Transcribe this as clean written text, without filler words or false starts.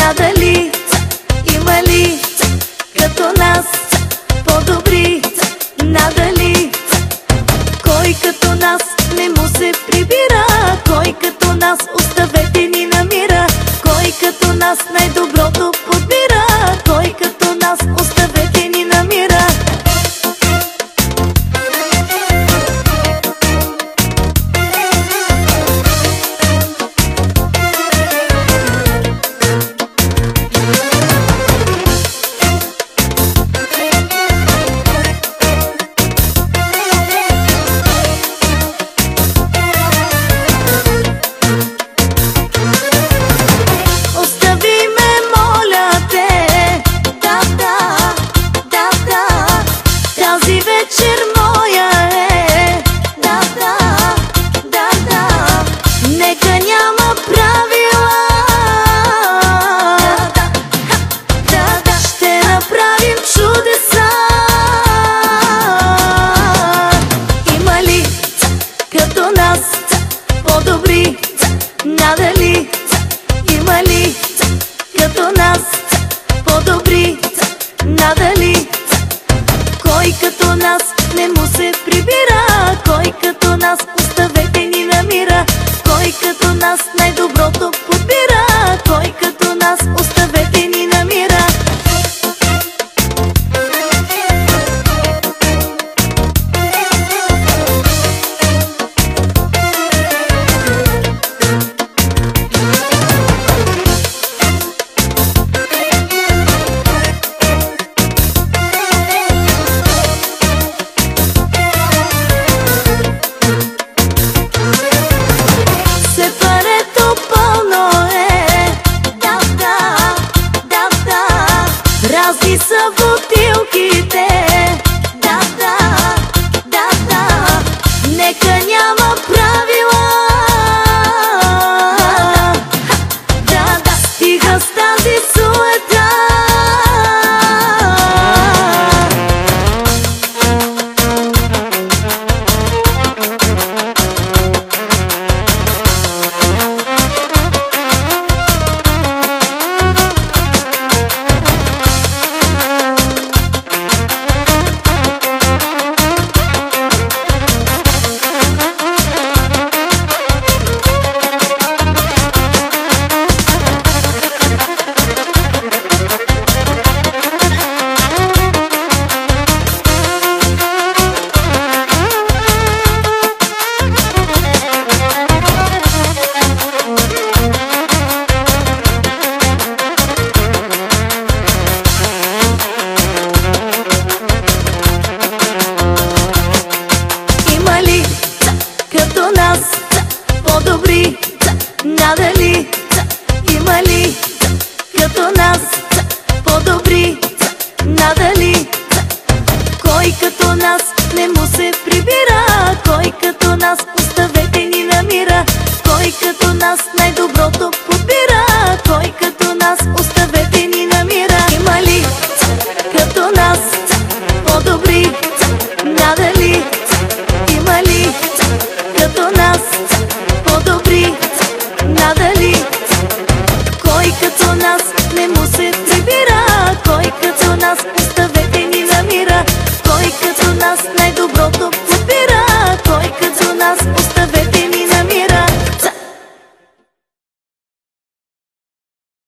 Надали, има ли като нас по-добри? Надали, кой като нас не му се прибира? Кой като нас оставете ни намира? Кой като нас най-доброто подбира? Кой като нас оставете ни намира? По-добри, надали, има ли като нас по-добри? Надали, кой като нас не му се прибира? Кой като нас оставете ни намира? Кой като нас най-доброто подбира? Кой като нас оставете ни намира? Разни са бутилките, да, да, да, да. Нека няма правила, да, да, стига с тази суета. Като нас по-добри, надали, има ли като нас по-добри? Надали, кой като нас не му се прибира? Кой като нас оставете ни намира? Кой като нас най-доброто подбира? Кой като нас оставете ни намира? Има ли като нас по-добри? Надали, има ли като нас по-добри? Надали, кой като нас не му се прибира? Кой като нас оставете ни намира? Кой като нас най-доброто